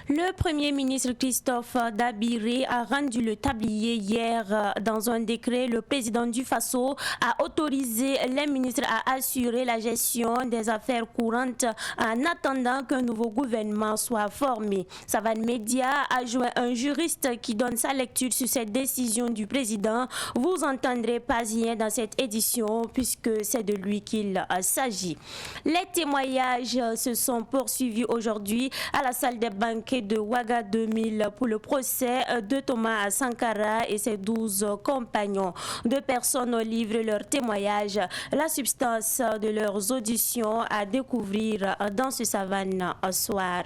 Le Premier ministre Christophe Dabiré a rendu le tablier hier. Dans un décret, le président du Faso a autorisé les ministres à assurer la gestion des affaires courantes en attendant qu'un nouveau gouvernement soit formé. Savane Média a joint un juriste qui donne sa lecture sur cette décision du président. Vous entendrez Pazien dans cette édition puisque c'est de lui qu'il s'agit. Les témoignages se sont poursuivis aujourd'hui à la salle des banquets de Ouaga 2000 pour le procès de Thomas Sankara et ses 12 compagnons. 2 personnes livrent leurs témoignages. La substance de leurs auditions à découvrir dans ce Savane soir.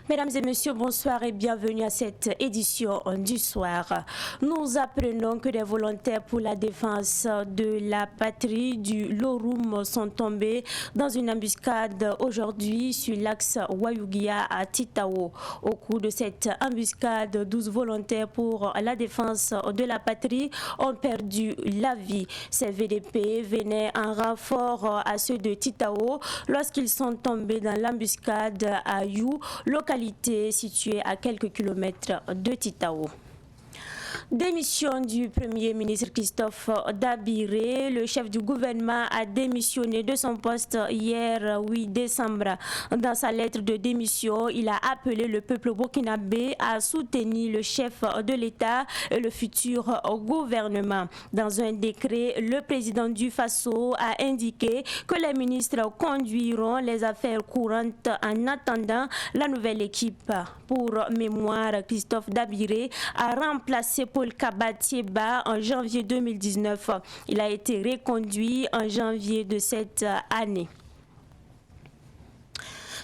Mesdames et messieurs, bonsoir et bienvenue à cette édition du soir. Nous apprenons que des volontaires pour la défense de la patrie du Lorum sont tombés dans une embuscade aujourd'hui sur l'axe Wayugia à Titao. Au cours de cette embuscade, 12 volontaires pour la défense de la patrie ont perdu la vie. Ces VDP venaient en renfort à ceux de Titao lorsqu'ils sont tombés dans l'embuscade à You, localité située à quelques kilomètres de Titao. Démission du Premier ministre Christophe Dabiré. Le chef du gouvernement a démissionné de son poste hier 8 décembre. Dans sa lettre de démission, il a appelé le peuple burkinabé à soutenir le chef de l'État et le futur gouvernement. Dans un décret, le président du Faso a indiqué que les ministres conduiront les affaires courantes en attendant la nouvelle équipe. Pour mémoire, Christophe Dabiré a remplacé Paul Kabatieba en janvier 2019. Il a été reconduit en janvier de cette année.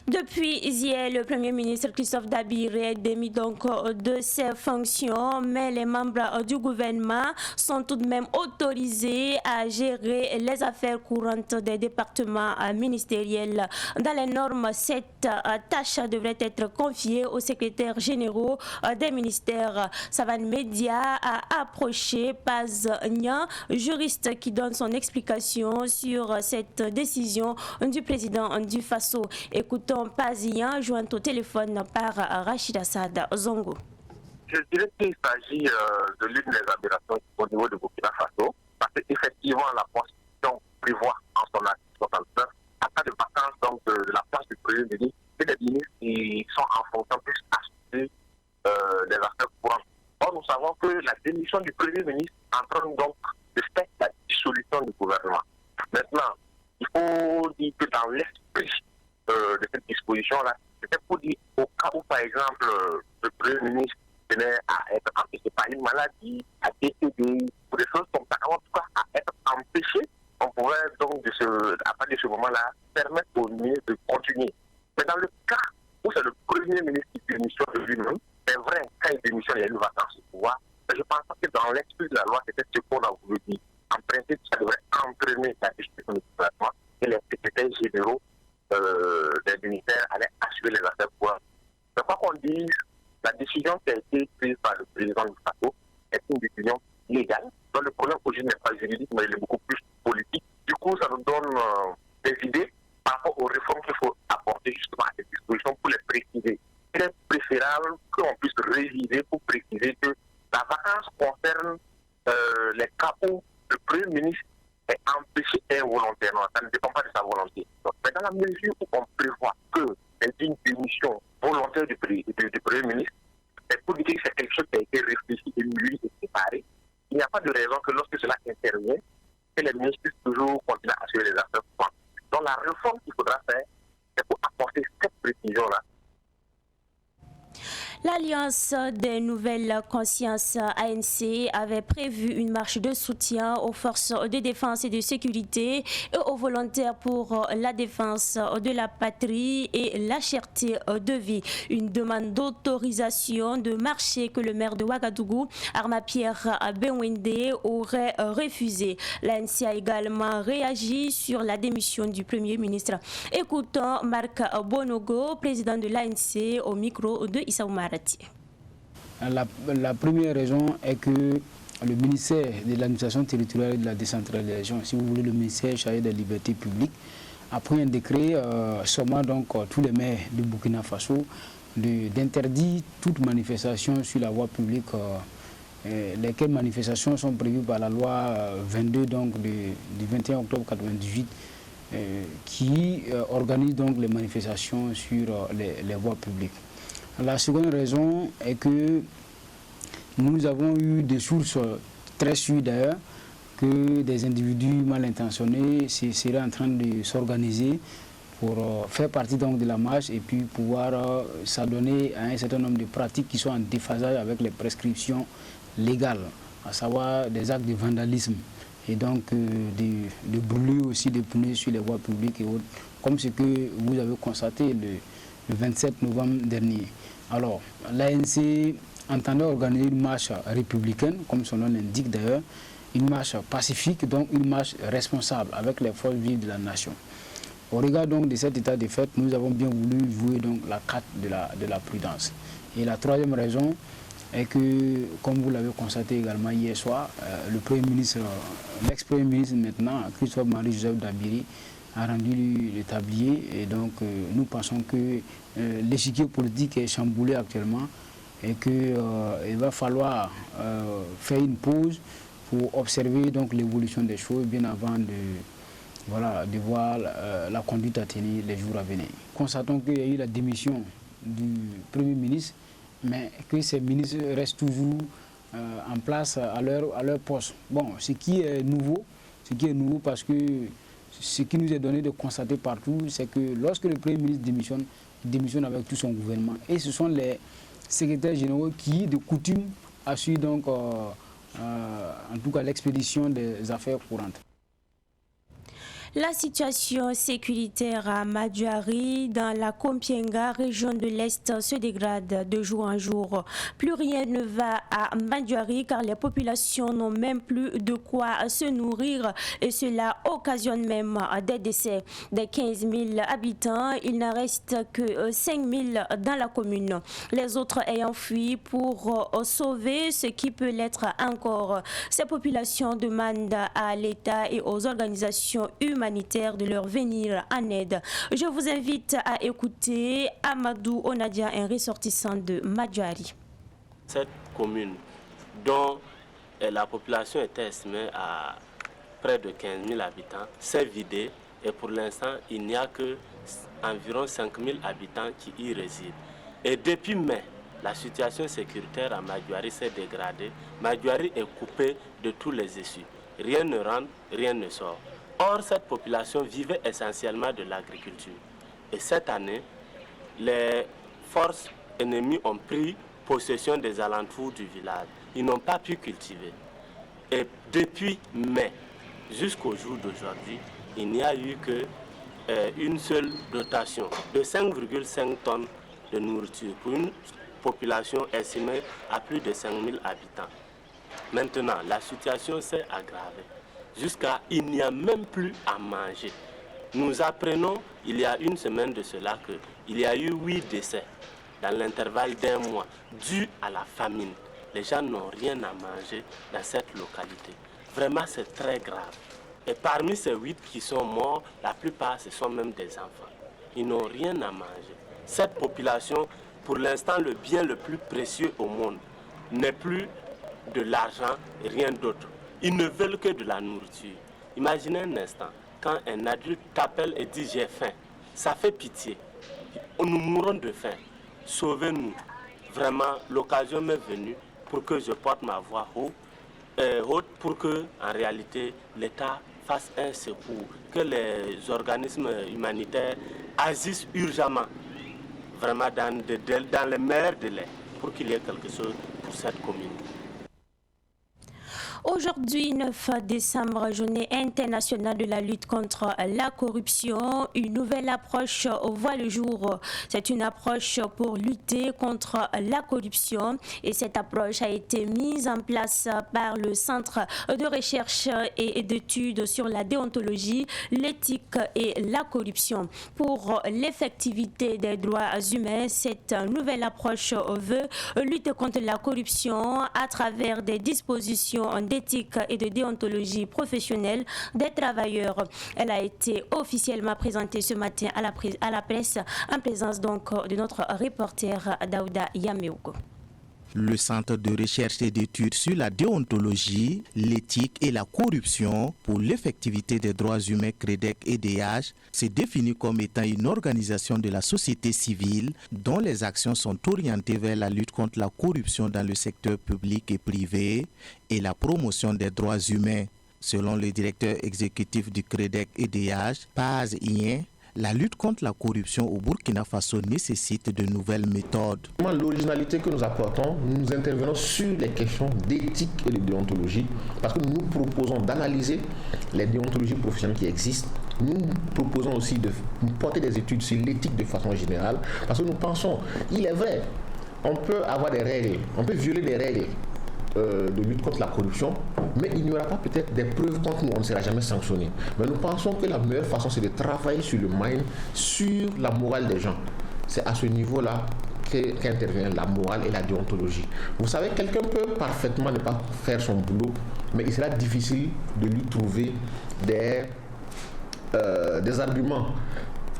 Depuis hier, le Premier ministre Christophe Dabiré est démis donc de ses fonctions, mais les membres du gouvernement sont tout de même autorisés à gérer les affaires courantes des départements ministériels. Dans les normes, cette tâche devrait être confiée aux secrétaires généraux des ministères. Savane Média a approché Paz Nian, juriste qui donne son explication sur cette décision du président du Faso. Écoutons Pazien, joint au téléphone par Rachid Assad Zongo. Je dirais qu'il s'agit de l'une des aberrations au niveau de Burkina Faso, parce qu'effectivement la Constitution prévoit en son article 69, à cas de vacance donc, de la place du Premier ministre, et des ministres qui sont en fonction puissent assurer les affaires courantes. Or, nous savons que la démission du Premier ministre entraîne donc de fait la dissolution du gouvernement. Maintenant, il faut dire que dans l'esprit de cette disposition-là, c'était pour dire au cas où, par exemple, le Premier ministre tenait à être empêché par une maladie, à décéder, ou des choses comme ça, en tout cas à être empêché, on pourrait donc, à partir de ce moment-là, permettre au ministre de continuer. Mais dans le cas où c'est le Premier ministre qui démissionne de lui-même, c'est vrai, quand il démissionne, il y a une vacance au pouvoir, mais je pense que dans l'esprit de la loi, c'était ce qu'on a voulu dire. En principe, ça devrait entraîner la dissolution du gouvernement et les secrétaires généraux des ministères allaient assurer les affaires courantes. C'est quoi qu'on dise, la décision qui a été prise par le président du Faso est une décision légale. Donc le problème aujourd'hui n'est pas juridique, mais il est beaucoup plus politique. Du coup, ça nous donne des idées par rapport aux réformes qu'il faut apporter justement à cette disposition pour les préciser. Il est préférable qu'on puisse réviser pour préciser que la vacance concerne les cas où le Premier ministre est empêché involontairement, ça ne dépend pas de sa volonté. Donc, mais dans la mesure où on prévoit que c'est une démission volontaire du Premier ministre, c'est pour dire que c'est quelque chose qui a été réfléchi et lui et séparé. Il n'y a pas de raison que lorsque cela intervient, que les ministres puissent toujours continuer à assurer les affaires courantes. Donc la réforme qu'il faudra faire, c'est pour apporter cette précision-là. L'Alliance des Nouvelles Consciences ANC avait prévu une marche de soutien aux forces de défense et de sécurité et aux volontaires pour la défense de la patrie et la cherté de vie. Une demande d'autorisation de marcher que le maire de Ouagadougou, Arma-Pierre Benwende, aurait refusé. L'ANC a également réagi sur la démission du Premier ministre. Écoutons Marc Bonogo, président de l'ANC, au micro de Issa Oumar. La première raison est que le ministère de l'administration territoriale et de la décentralisation, si vous voulez le ministère chargé des libertés publiques, a pris un décret sommant donc tous les maires du Burkina Faso d'interdire toute manifestation sur la voie publique, lesquelles manifestations sont prévues par la loi 22 donc, du 21 octobre 1998 qui organise donc les manifestations sur les voies publiques. La seconde raison est que nous avons eu des sources très sûres d'ailleurs que des individus mal intentionnés seraient en train de s'organiser pour faire partie donc de la marche et puis pouvoir s'adonner à un certain nombre de pratiques qui sont en déphasage avec les prescriptions légales, à savoir des actes de vandalisme et donc de brûler aussi des pneus sur les voies publiques et autres, comme ce que vous avez constaté le 27 novembre dernier. Alors, l'ANC entendait organiser une marche républicaine, comme son nom l'indique d'ailleurs, une marche pacifique, donc une marche responsable avec les forces vives de la nation. Au regard donc de cet état de fait, nous avons bien voulu jouer donc la carte de la prudence. Et la troisième raison est que, comme vous l'avez constaté également hier soir, le Premier ministre, l'ex-Premier ministre maintenant, Christophe Marie-Joseph Dabiri, a rendu le tablier et donc nous pensons que l'échiquier politique est chamboulé actuellement et qu'il va falloir faire une pause pour observer donc l'évolution des choses bien avant de voir la conduite à tenir les jours à venir. Constatons qu'il y a eu la démission du Premier ministre, mais que ces ministres restent toujours en place à leur poste. Bon, ce qui est nouveau parce que ce qui nous est donné de constater partout, c'est que lorsque le Premier ministre démissionne, il démissionne avec tout son gouvernement. Et ce sont les secrétaires généraux qui, de coutume, assurent donc en tout cas l'expédition des affaires courantes. La situation sécuritaire à Madjari, dans la Kompienga, région de l'Est, se dégrade de jour en jour. Plus rien ne va à Madjari car les populations n'ont même plus de quoi se nourrir et cela occasionne même des décès. Des 15 000 habitants, il n'en reste que 5 000 dans la commune. Les autres ayant fui pour sauver ce qui peut l'être encore. Ces populations demandent à l'État et aux organisations humanitaires de leur venir en aide. Je vous invite à écouter Amadou Onadia, un ressortissant de Madjari. Cette commune, dont la population était estimée à près de 15 000 habitants, s'est vidée et pour l'instant, il n'y a que environ 5 000 habitants qui y résident. Et depuis mai, la situation sécuritaire à Madjari s'est dégradée. Madjari est coupée de tous les issues. Rien ne rentre, rien ne sort. Or, cette population vivait essentiellement de l'agriculture. Et cette année, les forces ennemies ont pris possession des alentours du village. Ils n'ont pas pu cultiver. Et depuis mai jusqu'au jour d'aujourd'hui, il n'y a eu qu'une seule dotation de 5,5 tonnes de nourriture pour une population estimée à plus de 5 000 habitants. Maintenant, la situation s'est aggravée. Jusqu'à il n'y a même plus à manger. Nous apprenons, il y a une semaine de cela, qu'il y a eu 8 décès dans l'intervalle d'un mois, dû à la famine. Les gens n'ont rien à manger dans cette localité. Vraiment, c'est très grave. Et parmi ces 8 qui sont morts, la plupart, ce sont même des enfants. Ils n'ont rien à manger. Cette population, pour l'instant, le bien le plus précieux au monde, n'est plus de l'argent et rien d'autre. Ils ne veulent que de la nourriture. Imaginez un instant, quand un adulte t'appelle et dit « j'ai faim », ça fait pitié. Nous mourons de faim. Sauvez-nous. Vraiment, l'occasion m'est venue pour que je porte ma voix haute pour que, en réalité, l'État fasse un secours, que les organismes humanitaires agissent urgemment, vraiment dans les meilleurs délais, pour qu'il y ait quelque chose pour cette commune. Aujourd'hui, 9 décembre, journée internationale de la lutte contre la corruption. Une nouvelle approche voit le jour. C'est une approche pour lutter contre la corruption et cette approche a été mise en place par le Centre de recherche et d'études sur la déontologie, l'éthique et la corruption. Pour l'effectivité des droits humains, cette nouvelle approche veut lutter contre la corruption à travers des dispositions détaillées d'éthique et de déontologie professionnelle des travailleurs. Elle a été officiellement présentée ce matin à la presse en présence donc de notre reporter Daouda Yameouko. Le Centre de recherche et d'études sur la déontologie, l'éthique et la corruption pour l'effectivité des droits humains CREDEC-EDH se définit comme étant une organisation de la société civile dont les actions sont orientées vers la lutte contre la corruption dans le secteur public et privé et la promotion des droits humains. Selon le directeur exécutif du CREDEC-EDH, Paz Ien, la lutte contre la corruption au Burkina Faso nécessite de nouvelles méthodes. L'originalité que nous apportons, nous intervenons sur les questions d'éthique et de déontologie parce que nous proposons d'analyser les déontologies professionnelles qui existent. Nous proposons aussi de porter des études sur l'éthique de façon générale parce que nous pensons, il est vrai, on peut avoir des règles, on peut violer des règles de lutte contre la corruption, mais il n'y aura pas peut-être des preuves contre nous, on ne sera jamais sanctionné. Mais nous pensons que la meilleure façon, c'est de travailler sur le mind, sur la morale des gens. C'est à ce niveau-là qu'intervient la morale et la déontologie. Vous savez, quelqu'un peut parfaitement ne pas faire son boulot, mais il sera difficile de lui trouver des arguments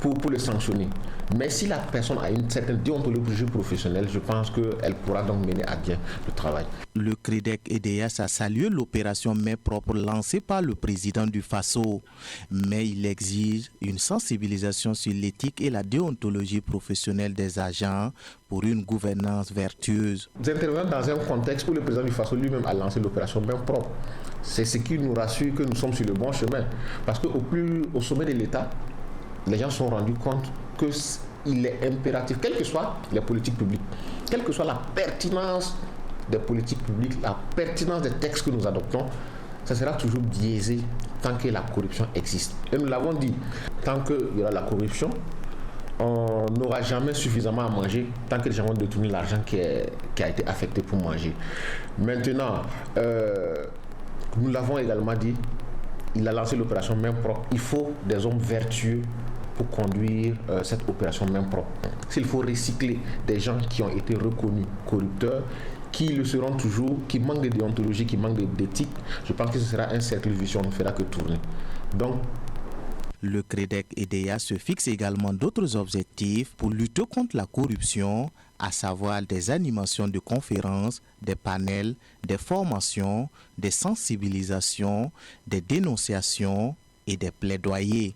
pour le sanctionner. Mais si la personne a une certaine déontologie professionnelle, je pense qu'elle pourra donc mener à bien le travail. Le CREDEC-EDH a salué l'opération Main propre lancée par le président du Faso, mais il exige une sensibilisation sur l'éthique et la déontologie professionnelle des agents pour une gouvernance vertueuse. Nous intervenons dans un contexte où le président du Faso lui-même a lancé l'opération Main propre. C'est ce qui nous rassure que nous sommes sur le bon chemin. Parce qu'au sommet de l'État, les gens se sont rendus compte qu'il est impératif, quelles que soient les politiques publiques, quelle que soit la pertinence des politiques publiques, la pertinence des textes que nous adoptons, ça sera toujours biaisé tant que la corruption existe. Et nous l'avons dit, tant qu'il y aura la corruption, on n'aura jamais suffisamment à manger tant que les gens vont détourner l'argent qui a été affecté pour manger. Maintenant, nous l'avons également dit, il a lancé l'opération Main propre. Il faut des hommes vertueux pour conduire cette opération Main propre. S'il faut recycler des gens qui ont été reconnus corrupteurs, qui le seront toujours, qui manquent de déontologie, qui manquent d'éthique, je pense que ce sera un cercle vicieux, on ne fera que tourner. Donc, le CREDEC-EDH se fixe également d'autres objectifs pour lutter contre la corruption, à savoir des animations de conférences, des panels, des formations, des sensibilisations, des dénonciations et des plaidoyers.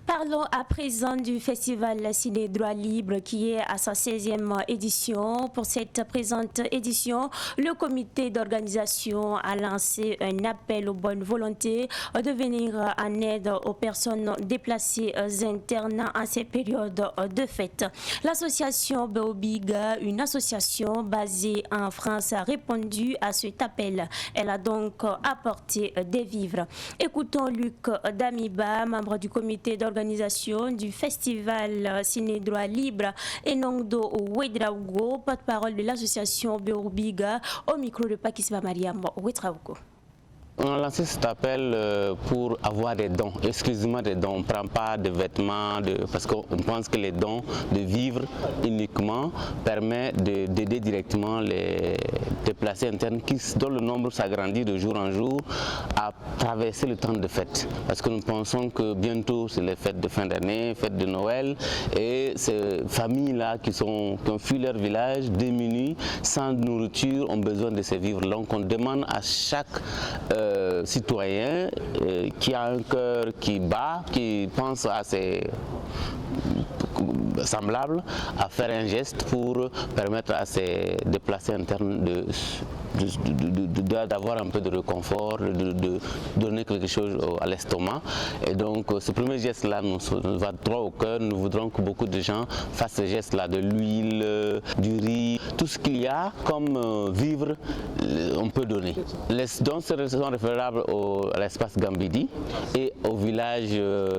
Parlons à présent du festival Ciné Droit Libre qui est à sa 16e édition. Pour cette présente édition, le comité d'organisation a lancé un appel aux bonnes volontés de venir en aide aux personnes déplacées internes en ces périodes de fête. L'association Beobiga, une association basée en France, a répondu à cet appel. Elle a donc apporté des vivres. Écoutons Luc Damiba, membre du comité d'organisation du festival Ciné Droit Libre, et Nongdo Ouedraogo, porte-parole de l'association Beobiga, au micro de Pakisba Mariam Ouedraogo. On a lancé cet appel pour avoir des dons, exclusivement des dons. On ne prend pas de vêtements, parce qu'on pense que les dons de vivre uniquement permet d'aider directement les déplacés internes dont le nombre s'agrandit de jour en jour à traverser le temps de fête. Parce que nous pensons que bientôt c'est les fêtes de fin d'année, fêtes de Noël, et ces familles-là qui ont fui leur village, démunies, sans nourriture, ont besoin de ces vivres. Donc on demande à chaque citoyen qui a un cœur qui bat, qui pense à ses semblables, à faire un geste pour permettre à ces déplacés internes d'avoir un peu de réconfort, de donner quelque chose à l'estomac. Et donc ce premier geste-là nous va droit au cœur. Nous voudrons que beaucoup de gens fassent ce geste-là, de l'huile, du riz, tout ce qu'il y a comme vivre, on peut donner. Les dons sont référables à l'espace Gambidi et au village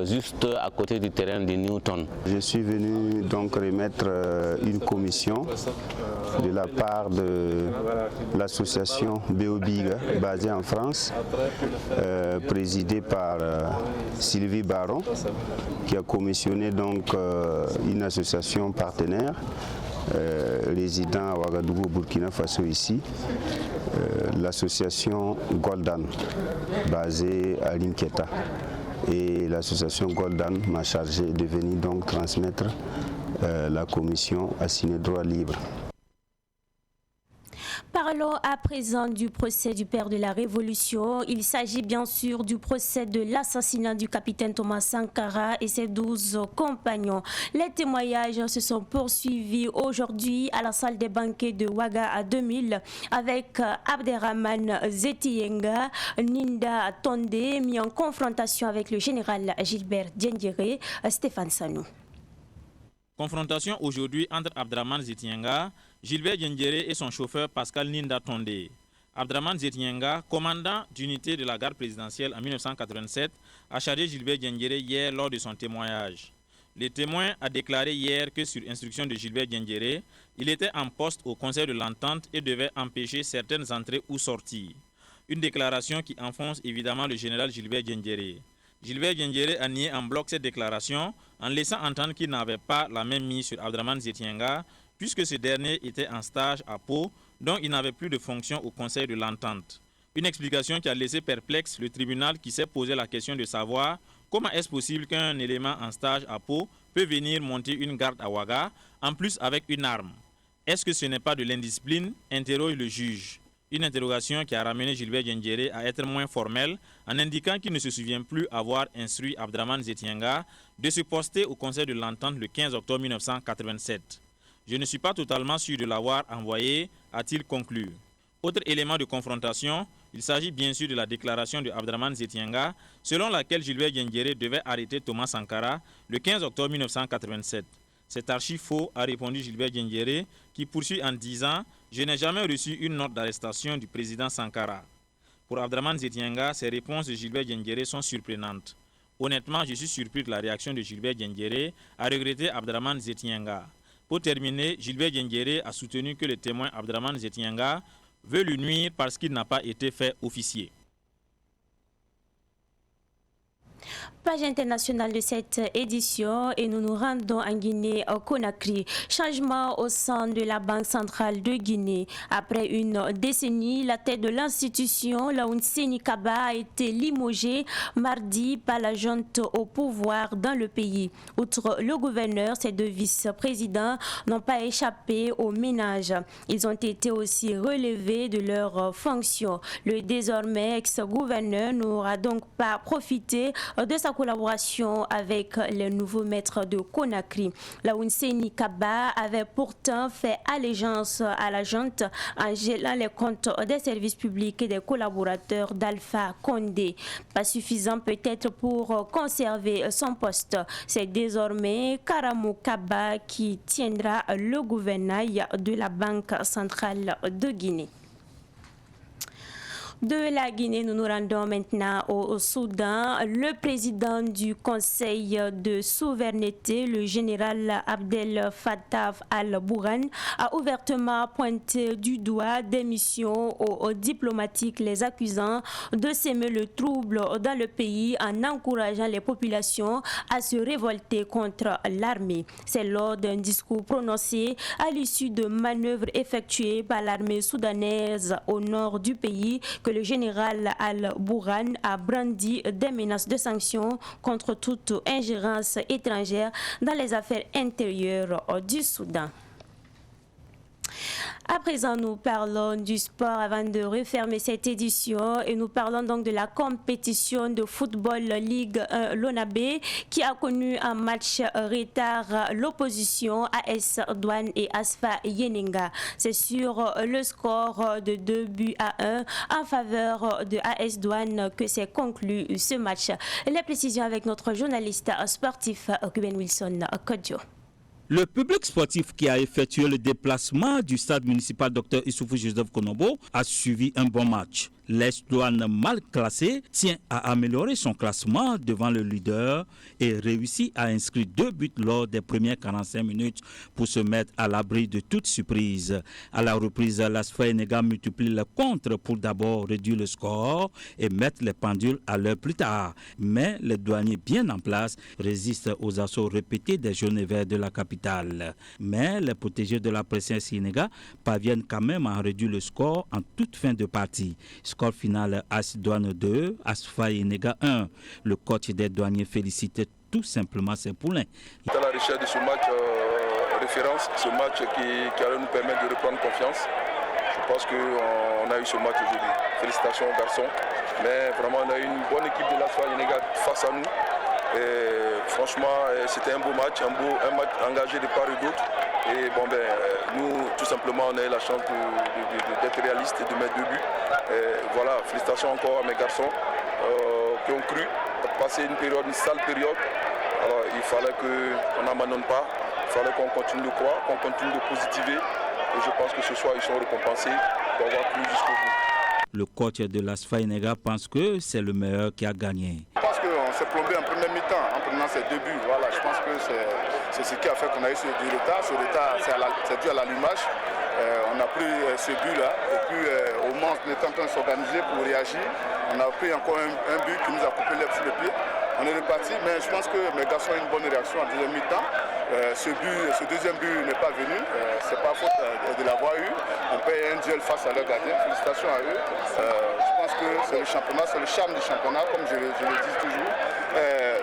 juste à côté du terrain de Newton. Je suis venu donc remettre une commission de la part de l'association Beobiga basée en France, présidée par Sylvie Baron, qui a commissionné donc une association partenaire résidant à Ouagadougou, Burkina Faso ici, l'association Goldan, basée à Linketa. Et l'association Goldan m'a chargé de venir donc transmettre la commission assignée droit libre. Parlons à présent du procès du père de la Révolution. Il s'agit bien sûr du procès de l'assassinat du capitaine Thomas Sankara et ses 12 compagnons. Les témoignages se sont poursuivis aujourd'hui à la salle des banquets de Ouaga à 2000 avec Abderrahmane Zetiyenga, Ninda Tondé, mis en confrontation avec le général Gilbert Diendéré, Stéphane Sanou. Confrontation aujourd'hui entre Abderrahmane Zetiyenga, Gilbert Diendéré et son chauffeur Pascal Ninda Tondé. Abderrahmane Zetiyenga, commandant d'unité de la garde présidentielle en 1987, a chargé Gilbert Diendéré hier lors de son témoignage. Le témoin a déclaré hier que sur instruction de Gilbert Diendéré, il était en poste au Conseil de l'Entente et devait empêcher certaines entrées ou sorties. Une déclaration qui enfonce évidemment le général Gilbert Diendéré. Gilbert Diendéré a nié en bloc cette déclaration en laissant entendre qu'il n'avait pas la même mise sur Abderrahmane Zetiyenga puisque ce dernier était en stage à Pau, dont il n'avait plus de fonction au Conseil de l'Entente. Une explication qui a laissé perplexe le tribunal qui s'est posé la question de savoir comment est-ce possible qu'un élément en stage à Pau peut venir monter une garde à Ouaga, en plus avec une arme. Est-ce que ce n'est pas de l'indiscipline? Interroge le juge. Une interrogation qui a ramené Gilbert Diendéré à être moins formelle en indiquant qu'il ne se souvient plus avoir instruit Abderrahmane Zetiyenga de se poster au Conseil de l'Entente le 15 octobre 1987. Je ne suis pas totalement sûr de l'avoir envoyé, a-t-il conclu. Autre élément de confrontation, il s'agit bien sûr de la déclaration de Abderrahmane Zetiyenga selon laquelle Gilbert Diendéré devait arrêter Thomas Sankara le 15 octobre 1987. C'est archi faux, a répondu Gilbert Diendéré, qui poursuit en disant « Je n'ai jamais reçu une note d'arrestation du président Sankara ». Pour Abderrahmane Zetiyenga, ces réponses de Gilbert Diendéré sont surprenantes. Honnêtement, je suis surpris de la réaction de Gilbert Diendéré à regretter Abderrahmane Zetiyenga. Pour terminer, Gilbert Diendéré a soutenu que le témoin Abderrahmane Zetiyenga veut lui nuire parce qu'il n'a pas été fait officier. Page internationale de cette édition et nous nous rendons en Guinée-Conakry. Changement au sein de la Banque centrale de Guinée. Après une décennie, la tête de l'institution, Laounseni Kaba, a été limogée mardi par la junte au pouvoir dans le pays. Outre le gouverneur, ses deux vice-présidents n'ont pas échappé au ménage. Ils ont été aussi relevés de leurs fonctions. Le désormais ex-gouverneur n'aura donc pas profité de sa collaboration avec les nouveaux maîtres de Conakry. Laounseni Kaba avait pourtant fait allégeance à la junte en gelant les comptes des services publics et des collaborateurs d'Alpha Condé. Pas suffisant peut-être pour conserver son poste. C'est désormais Karamou Kaba qui tiendra le gouvernail de la Banque centrale de Guinée. De la Guinée, nous nous rendons maintenant au Soudan. Le président du Conseil de souveraineté, le général Abdel Fattah al-Burhan, a ouvertement pointé du doigt des missions aux diplomatiques les accusant de s'aimer le trouble dans le pays en encourageant les populations à se révolter contre l'armée. C'est lors d'un discours prononcé à l'issue de manœuvres effectuées par l'armée soudanaise au nord du pays que le général al-Burhan a brandi des menaces de sanctions contre toute ingérence étrangère dans les affaires intérieures du Soudan. À présent, nous parlons du sport avant de refermer cette édition et nous parlons donc de la compétition de football Ligue 1 Lonabe qui a connu un match retard l'opposition AS Douane et Asfa Yeninga. C'est sur le score de 2-1 en faveur de AS Douane que s'est conclu ce match. Les précisions avec notre journaliste sportif Ruben Wilson Kodjo. Le public sportif qui a effectué le déplacement du stade municipal Dr Issoufou Joseph Konobo a suivi un bon match. L'AS Douanes, mal classé, tient à améliorer son classement devant le leader et réussit à inscrire 2 buts lors des premières 45 minutes pour se mettre à l'abri de toute surprise. À la reprise, l'AS Fayenega multiplie le contre pour d'abord réduire le score et mettre les pendules à l'heure plus tard. Mais les douaniers bien en place résistent aux assauts répétés des jaunes et verts de la capitale. Mais les protégés de la Presence Sénégal parviennent quand même à réduire le score en toute fin de partie. Score final AS Douanes 2, AS Fayenega 1. Le coach des douaniers félicite tout simplement ses poulains. Dans la recherche de ce match référence, ce match qui allait nous permettre de reprendre confiance. Je pense qu'on a eu ce match aujourd'hui. Félicitations aux garçons. Mais vraiment, on a eu une bonne équipe de l'AS Fayenega face à nous. Et franchement, c'était un beau match, un match engagé de part et d'autre. Et bon, nous, tout simplement, on a eu la chance d'être réalistes et de mettre 2 buts. Et voilà, félicitations encore à mes garçons qui ont cru passer une sale période. Alors, il fallait qu'on n'abandonne pas, il fallait qu'on continue de croire, qu'on continue de positiver. Et je pense que ce soir, ils sont récompensés pour avoir cru jusqu'au bout. Le coach de l'AS Fayenega pense que c'est le meilleur qui a gagné. Je pense qu'on s'est plombé en première mi-temps en prenant ces 2 buts. Voilà, je pense que c'est ce qui a fait qu'on a eu du retard. Ce retard, c'est dû à l'allumage. On a pris ce but-là et puis au moment où on était en train de s'organiser pour réagir, on a pris encore un but qui nous a coupé l'herbe sous le pied. On est reparti, mais je pense que mes garçons ont eu une bonne réaction en deuxième mi-temps. Ce deuxième but n'est pas venu, c'est pas faute de l'avoir eu. On paye un duel face à leur gardien, félicitations à eux. Je pense que c'est le championnat, c'est le charme du championnat, comme je le dis toujours.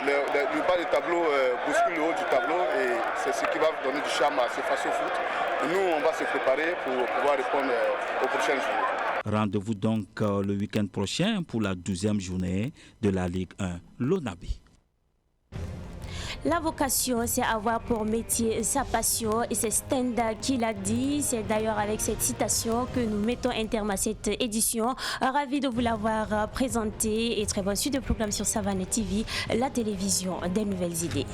Le bas du tableau bouscule le haut du tableau et c'est ce qui va donner du charme à ces face au foot. Et nous, on va se préparer pour pouvoir répondre aux prochaines journées. Rendez-vous donc le week-end prochain pour la 12e journée de la Ligue 1 Lonabi. La vocation, c'est avoir pour métier sa passion et c'est Stenda qui l'a dit. C'est d'ailleurs avec cette citation que nous mettons un terme à cette édition. Ravi de vous l'avoir présenté et très bonne suite de programme sur Savane TV, la télévision des nouvelles idées.